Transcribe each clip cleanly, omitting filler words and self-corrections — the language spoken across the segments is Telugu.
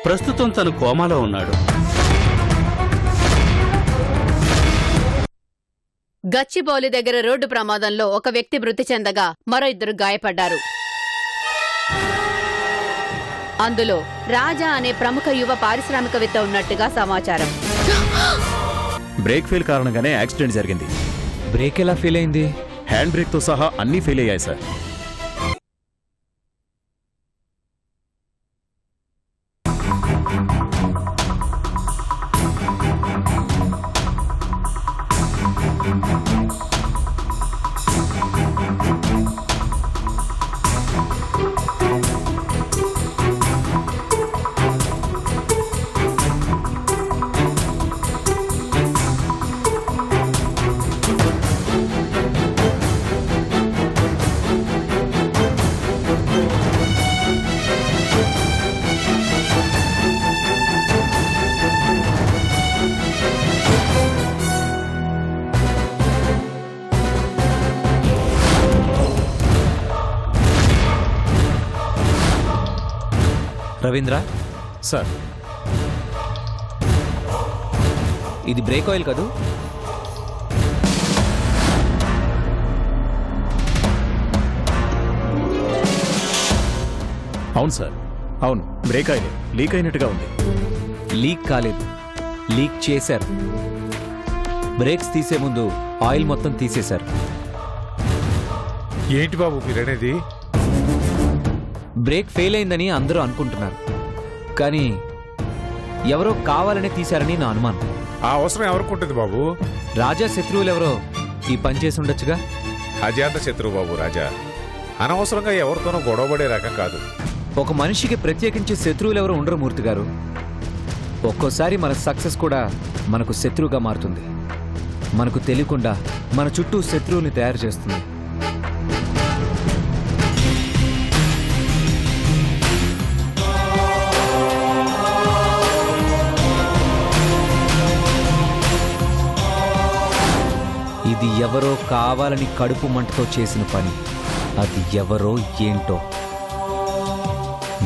ప్రస్తుతం తను కోమాలో ఉన్నాడు. గచ్చిబౌలి దగ్గర రోడ్డు ప్రమాదంలో ఒక వ్యక్తి మృతి చెందగా మరో 2 గాయపడ్డారు. అందులో రాజా అనే ప్రముఖ యువ పారిశ్రామికవేత్త ఉన్నట్టుగా సమాచారం. బ్రేక్ ఫెయిల్ కారణంగానే యాక్సిడెంట్ జరిగింది. బ్రేక్ ఎలా ఫెయిల్ అయింది? హ్యాండ్ బ్రేక్తో సహా అన్నీ ఫెయిల్ అయ్యాయి సార్. రవీంద్ర సార్, ఇది బ్రేక్ ఆయిల్ కదూ? అవును సార్, అవును. బ్రేక్ ఆయిల్ లీక్ అయినట్టుగా ఉంది. లీక్ కాలేదు, లీక్ చేశారు. బ్రేక్స్ తీసే ముందు ఆయిల్ మొత్తం తీసేశారు. ఏంటి బాబు మీరనేది? బ్రేక్ ఫెయిల్ అయిందని అందరూ అనుకుంటున్నారు, కానీ ఎవరో కావాలనే తీశారని నా అనుమానం. ఆ అవసరం ఎవరికి ఉంటుంది బాబు? రాజా శత్రువులెవరో ఈ పని చేసి ఉండొచ్చుగా. అజాత శత్రువు బాబు రాజా. అనవసరంగా ఎవరితోనో గొడవపడే రకం కాదు. ఒక మనిషికి ప్రత్యేకించి శత్రువులెవరో ఉండరు మూర్తి గారు. ఒక్కోసారి మన సక్సెస్ కూడా మనకు శత్రువుగా మారుతుంది. మనకు తెలియకుండా మన చుట్టూ శత్రువుల్ని తయారు చేస్తుంది. ఇది ఎవరో కావాలని కడుపు మంటతో చేసిన పని. అది ఎవరో ఏంటో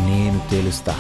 నేను తెలుస్తా.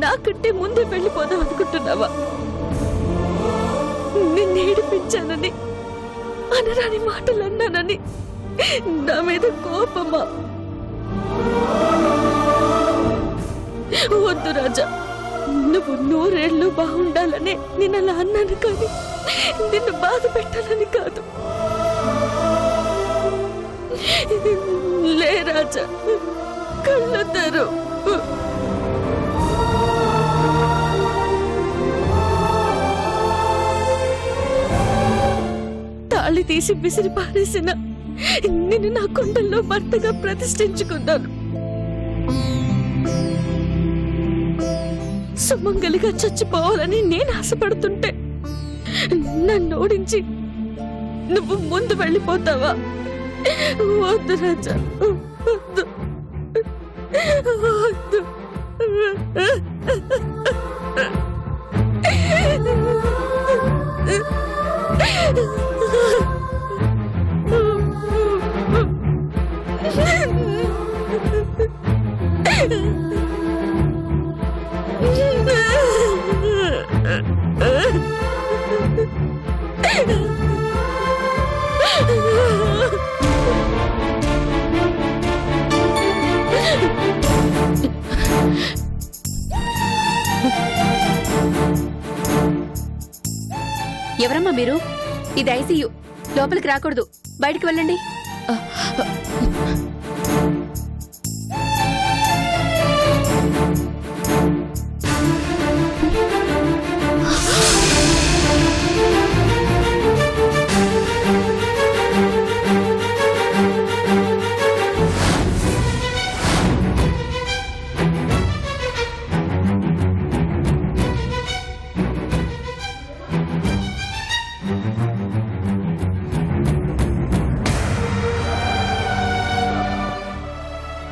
నాకంటే ముందే వెళ్ళిపోదాం అనుకుంటున్నావా? నిన్ను ఏడిపించానని, అనరాని మాటలు అన్నానని నా మీద కోపమా? వద్దు రాజా, నువ్వు 100 ఏళ్ళు బాగుండాలనే నేను అలా అన్నాను, కానీ నిన్ను బాధ పెట్టాలని కాదు. లే రాజా, కళ్ళు తెరు. తాళి తీసి విసిరి పారేసిన నిన్ను నా కుండల్లో భర్తగా ప్రతిష్ఠించుకున్నాను. సుమంగలిగా చచ్చిపోవాలని నేను ఆశపడుతుంటే నన్ను ఓడించి నువ్వు ముందు వెళ్ళిపోతావా? వద్దు రాజా, వద్దు, వద్దు. ఎవరమ్మా మీరు? ఇది ఐసీయూ, లోపలికి రాకూడదు, బయటికి వెళ్ళండి.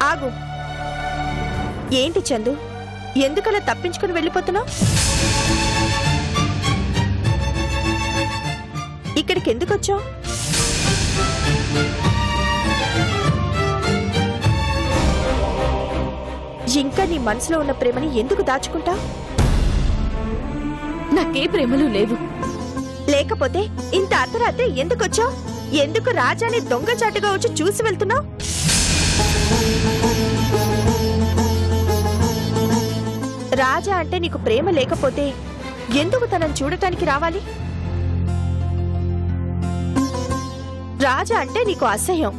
ఆగు. ఏంటి చందు, ఎందుకలా తప్పించుకుని వెళ్ళిపోతున్నావు? ఇక్కడికి ఎందుకు వచ్చావు? ఇంకా నీ మనసులో ఉన్న ప్రేమని ఎందుకు దాచుకుంటావు? నాకే ప్రేమలు లేవు. లేకపోతే ఇంత అర్ధరాత్రి ఎందుకు వచ్చావు? ఎందుకు రాజాని దొంగచాటుగా వచ్చి చూసి వెళ్తున్నావు? రాజా అంటే నీకు ప్రేమ లేకపోతే ఎందుకు తనని చూడటానికి రావాలి? రాజా అంటే నీకు అసహ్యం.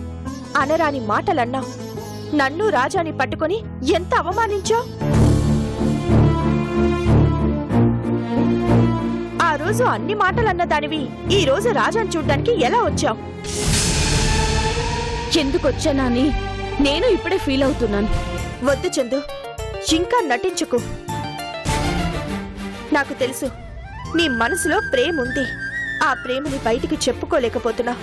అనరాని మాటలన్నావు. నన్ను రాజాని పట్టుకొని ఎంత అవమానించావు. ఆ రోజు అన్ని మాటలన్న దానివి ఈ రోజు రాజాని చూడ్డానికి ఎలా వచ్చావు? ఎందుకొచ్చానని నేను ఇప్పుడే ఫీల్ అవుతున్నాను. వద్దు చందు, ఇంకా నటించుకు. నాకు తెలుసు నీ మనసులో ప్రేమ ఉంది. ఆ ప్రేమని బయటికి చెప్పుకోలేకపోతున్నా.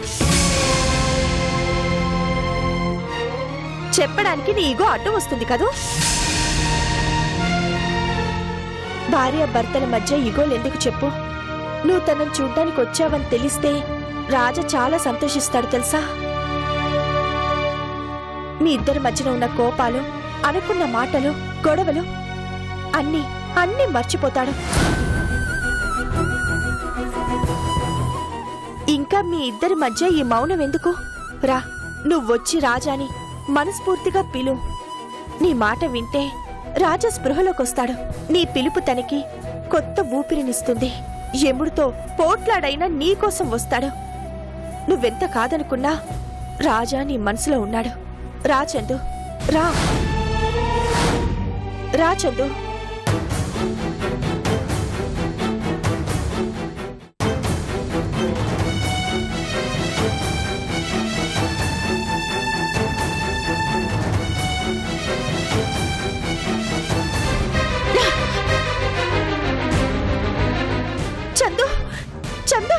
చెప్పడానికి నీ ఈగో అడ్డం వస్తుంది కదూ. భార్య భర్తల మధ్య ఈగోలు ఎందుకు చెప్పు? నువ్వు తనని చూడ్డానికి వచ్చావని తెలిస్తే రాజా చాలా సంతోషిస్తాడు తెలుసా. మీ ఇద్దరి మధ్యన ఉన్న కోపాలు, అనుకున్న మాటలు, గొడవలు అన్నీ అన్నీ మర్చిపోతాడు. ఇంకా మీ ఇద్దరి మధ్య ఈ మౌనం ఎందుకు? రా, నువ్వొచ్చి రాజాని మనస్ఫూర్తిగా పిలు. నీ మాట వింటే రాజా స్పృహలోకొస్తాడు. నీ పిలుపు తనకి కొత్త ఊపిరినిస్తుంది. యముడితో పోట్లాడైనా నీకోసం వస్తాడు. నువ్వెంత కాదనుకున్నా రాజా నీ మనసులో ఉన్నాడు. రా చందు, రా, రా చందు. చందు, చందు.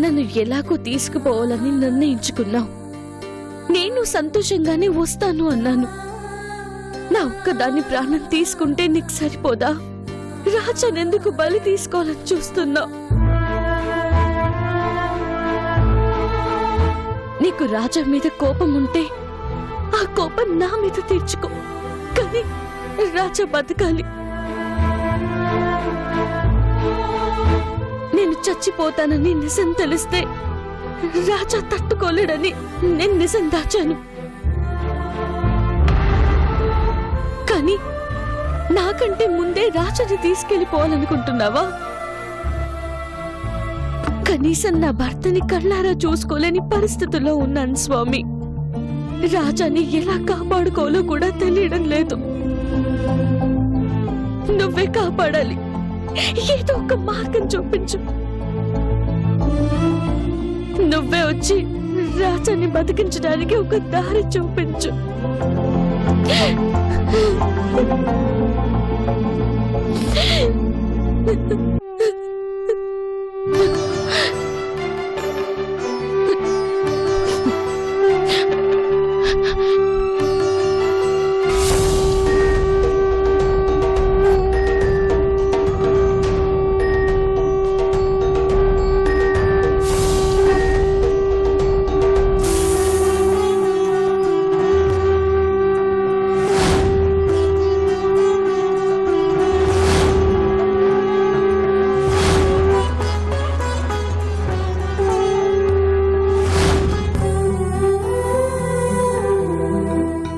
నన్ను ఎలాగో తీసుకుపోవాలని నిర్ణయించుకున్నావు. నేను సంతోషంగానే వస్తాను అన్నాను. నా ఒక్కదాన్ని ప్రాణం తీసుకుంటే నీకు సరిపోదా? రాజానెందుకు బలి తీసుకోవాలని చూస్తున్నావు? నీకు రాజా మీద కోపం ఉంటే ఆ కోపం నా మీద తీర్చుకో, కానీ రాజా బతకాలి. నేను చచ్చిపోతానని నిజం తెలిస్తే రాజా తట్టుకోలేడని నేను నిజం దాచాను. కానీ నాకంటే ముందే రాజాని తీసుకెళ్లిపోవాలనుకుంటున్నావా? కనీసం నా భర్తని కళ్ళారా చూసుకోలేని పరిస్థితుల్లో ఉన్నాను స్వామి. రాజాని ఎలా కాపాడుకోవాలో కూడా తెలియడం లేదు. నువ్వే కాపాడాలి. ఏదో ఒక మార్గం చూపించు. నువ్వే వచ్చి రాజాని బతికించడానికి ఒక దారి చూపించు.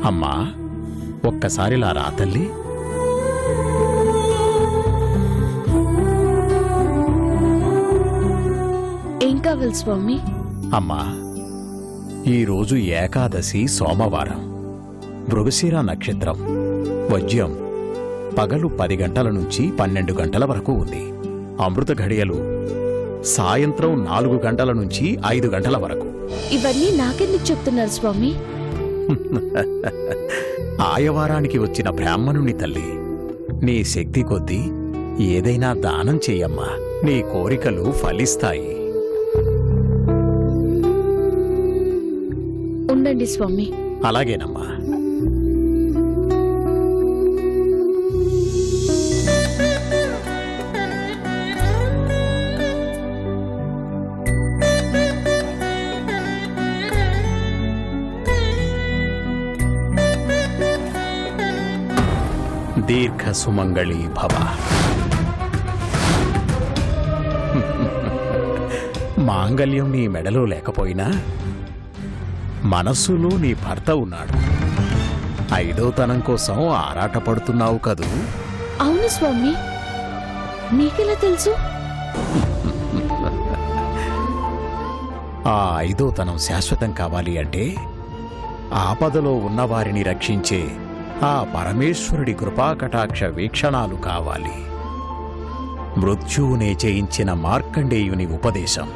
అమ్మా, ఒక్కసారిలా రా తల్లి. ఏం కావాలి స్వామి? అమ్మా, ఈరోజు ఏకాదశి సోమవారం, మృగశిర నక్షత్రం, వజ్యం పగలు 10 గంటల నుంచి 12 గంటల వరకు ఉంది. అమృత ఘడియలు సాయంత్రం 4 గంటల నుంచి 5 గంటల వరకు. ఇవన్నీ నాకెందుకు చెప్తున్నారు స్వామి? ఆయవారానికి వచ్చిన బ్రాహ్మణుని తల్లి, నీ శక్తి కొద్దీ ఏదైనా దానం చెయ్యమ్మా, నీ కోరికలు ఫలిస్తాయి. ఉండండి స్వామి. అలాగేనమ్మా. దీర్ఘ సుమంగళి భవ. మాంగల్యం నీ మెడలో లేకపోయినా మనస్సులో నీ భర్త ఉన్నాడు. 5వ తనం కోసం ఆరాటపడుతున్నావు కదూ? అవును స్వామి. మీకెలా తెలుసు? ఆ 5వ తనం శాశ్వతం కావాలి అంటే ఆపదలో ఉన్నవారిని రక్షించే ఆ పరమేశ్వరుడి కృపాకటాక్ష వీక్షణాలు కావాలి. మృత్యువునే జయించిన మార్కండేయుని ఉపదేశం.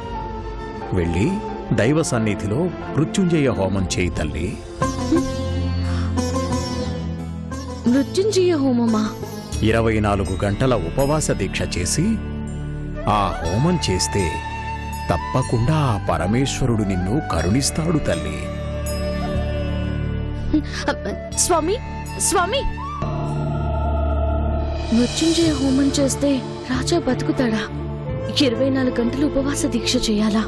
వెళ్ళి దైవ సన్నిధిలో మృత్యుంజయ హోమం చేయి తల్లి. మృత్యుంజయ హోమమా? 24 గంటల ఉపవాస దీక్ష చేసి ఆ హోమం చేస్తే తప్పకుండా ఆ పరమేశ్వరుడు నిన్ను కరుణిస్తాడు తల్లి. స్వామి, స్వామి, మృత్యుంజయ హోమం చేస్తే రాజా బతుకుతాడా? 24 గంటలు ఉపవాస దీక్ష చేయాలా?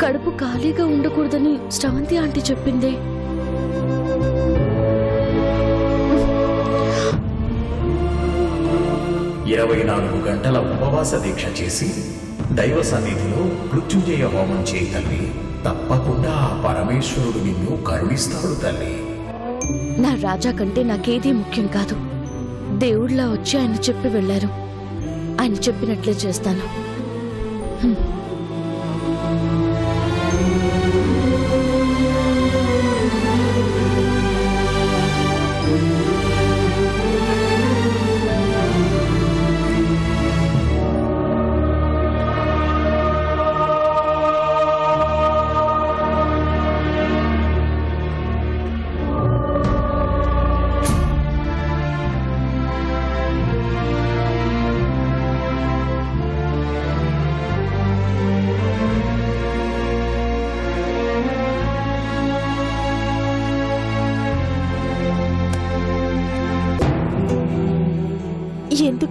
కడుపు ఖాళీగా ఉండకూడదని శ్రవంతి ఆంటీ చెప్పిందే. ఇరవై 24 గంటల ఉపవాస దీక్ష చేసి దైవ సన్నిధిలో మృత్యుంజయ హోమం చేయి తల్లి. తప్పకుండా ఆ పరమేశ్వరుడు నిన్ను కరుణిస్తాడు తల్లి. నా రాజా కంటే నాకేదీ ముఖ్యం కాదు. దేవుళ్ళ వచ్చి ఆయన చెప్పి వెళ్లారు. ఆయన చెప్పినట్లే చేస్తాను.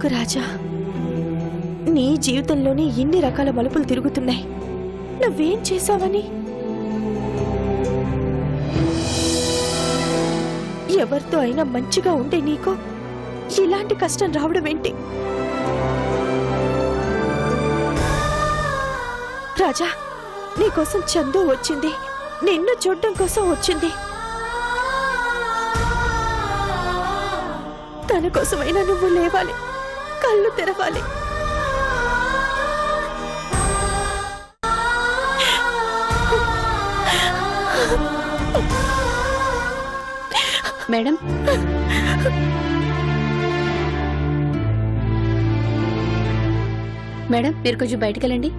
ఎందుకు రాజా? నీ జీవితంలోనే ఇన్ని రకాల మలుపులు తిరుగుతున్నాయి. నువ్వేం చేశావని? ఎవరితో అయినా మంచిగా ఉండే నీకు ఇలాంటి కష్టం రావడం ఏంటి? రాజా, నీకోసం చందు వచ్చింది. నిన్ను చూడటం కోసం వచ్చింది. తన కోసమైనా నువ్వు లేవాలి, కళ్ళు తెరవాలి. మేడం, మేడం మీరు కొంచెం బయటికి వెళ్ళండి.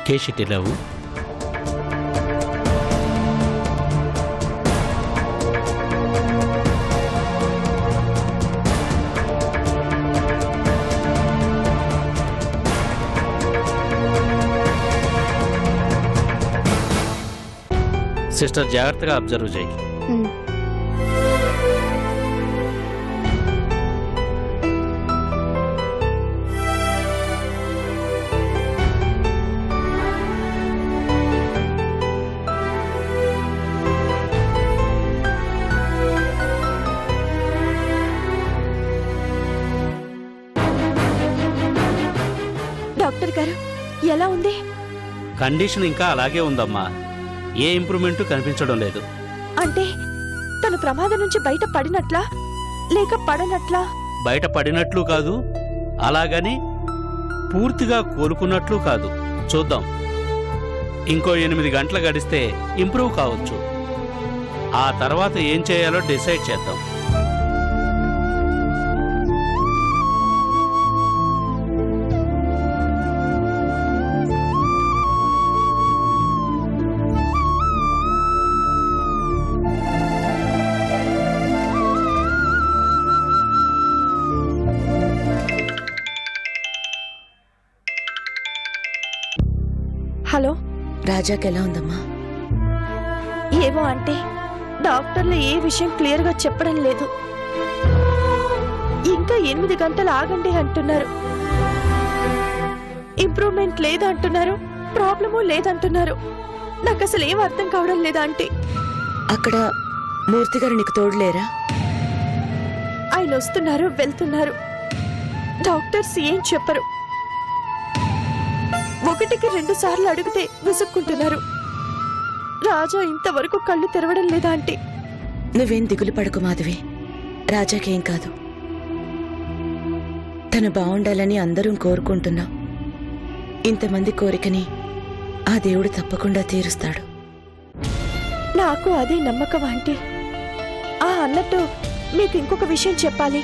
కేశిటిరావు, సిస్టర్ జాగ్రత్తగా అబ్జర్వ్ చేయి. డాక్టర్ గారు, ఎలా ఉంది? కండిషన్ ఇంకా అలాగే ఉందమ్మా. ఏ ఇంప్రూవ్మెంట్ కనిపించడం లేదు. అంటే తను ప్రమాదం నుంచి బయట పడినట్లా లేక పడనట్లా? బయట పడినట్లు కాదు, అలాగని పూర్తిగా కోలుకున్నట్లు కాదు. చూద్దాం, ఇంకో 8 గంటలు గడిస్తే ఇంప్రూవ్ కావచ్చు. ఆ తర్వాత ఏం చేయాలో డిసైడ్ చేద్దాం. హలో, రాజాకి ఎలా ఉందమ్మా? ఏమో అంటే డాక్టర్లు ఏ విషయం క్లియర్ గా చెప్పడం లేదు. ఇంకా 8 గంటలు ఆగండి అంటున్నారు. ఇంప్రూవ్మెంట్ లేదంటున్నారు, ప్రాబ్లము లేదంటున్నారు. నాకు అసలు ఏం అర్థం కావడం లేదా అంటే. అక్కడ మూర్తి గారు నీకు తోడులేరా? ఆయన వస్తున్నారు, వెళ్తున్నారు. డాక్టర్స్ ఏం చెప్పరు. 1కి 2 సార్లు అడిగితే విసుక్కుంటున్నారు. రాజా ఇంతవరకు కళ్ళు తెరవడం లేదా అంటే. నువ్వేం దిగులు పడకు మాధవి, రాజాకేం కాదు. తను బాగుండాలని అందరం కోరుకుంటున్నాం. ఇంతమంది కోరికని ఆ దేవుడు తప్పకుండా తీరుస్తాడు. నాకు అదే నమ్మకం ఆంటీ. అన్నట్టు మీకు ఇంకొక విషయం చెప్పాలి.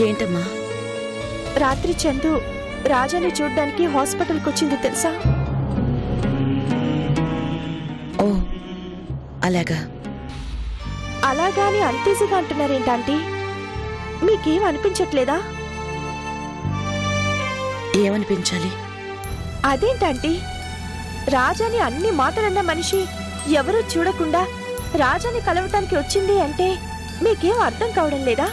ఏంటమ్మా? రాత్రి చందు రాజాని చూడ్డానికి హాస్పిటల్కి వచ్చింది తెలుసా? ఓ అలాగా? అలాగా అని అంతీజీగా అంటున్నారేంటంటీ? మీకేం అనిపించట్లేదా? ఏమనిపించాలి? అదేంటంటీ, రాజాని అన్ని మాటలన్న మనిషి ఎవరూ చూడకుండా రాజాని కలవటానికి వచ్చింది అంటే మీకేం అర్థం కావడం లేదా?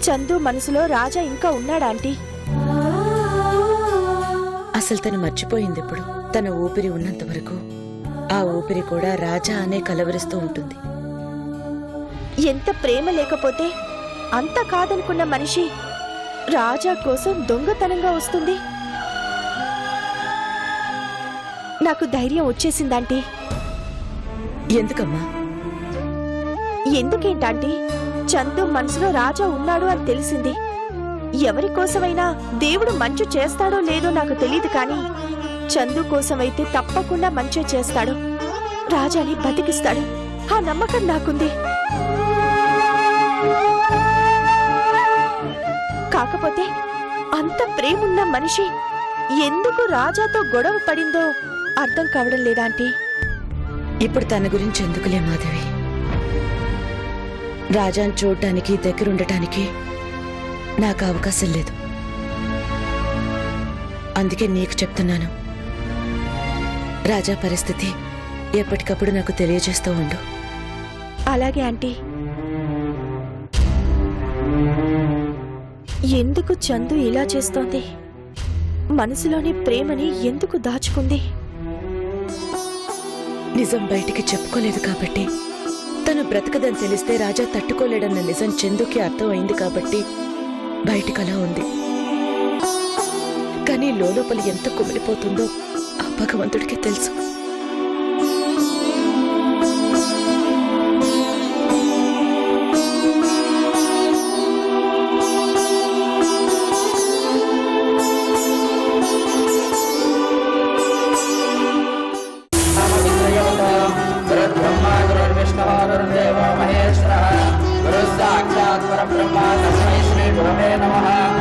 చందు మనసులో రాజా ఇంకా ఉన్నాడా ఆంటీ? అసలు తను మర్చిపోయింది ఇప్పుడు. తన ఊపిరి ఉన్నంత వరకు ఆ ఊపిరి కూడా రాజా అనే కలవరిస్తూ ఉంటుంది. ఎంత ప్రేమ లేకపోతే అంత కాదనుకున్న మనిషి రాజా కోసం దొంగతనంగా వస్తుంది. నాకు ధైర్యం వచ్చేసిందాంటీ. ఎందుకమ్మా? ఎందుకేంటాంటీ? చందు మనసులో రాజా ఉన్నాడు అని తెలిసింది. ఎవరి కోసమైనా దేవుడు మంచి చేస్తాడో లేదో నాకు తెలియదు, కానీ చందు కోసమైతే తప్పకుండా మంచి చేస్తాడు. రాజాని బతికిస్తాడు. ఆ నమ్మకం నాకుంది. కాకపోతే అంత ప్రేమున్న మనిషి ఎందుకు రాజాతో గొడవ పడిందో అర్థం కావడం లేదా ఆంటీ? ఇప్పుడు తన గురించి ఎందుకులే మాధవి. రాజాని చూడటానికి దగ్గరుండటానికి నాకు అవకాశం లేదు. అందుకే నీకు చెప్తున్నాను, రాజా పరిస్థితి ఎప్పటికప్పుడు నాకు తెలియజేస్తూ ఉండు. అలాగే ఆంటీ. ఎందుకు చందు ఇలా చేస్తోంది? మనసులోని ప్రేమని ఎందుకు దాచుకుంది? నిజం బయటికి చెప్పుకోలేదు కాబట్టి, తను బ్రతకదని తెలిస్తే రాజా తట్టుకోలేడన్న నిజం చందుకి అర్థమైంది కాబట్టి బయటికి అలా ఉంది. కానీ లోపల ఎంత కుమిలిపోతుందో ఆ భగవంతుడికి తెలుసు. गुरुः साक्षात् परब्रह्म तस्मै श्री गुरवे नमः।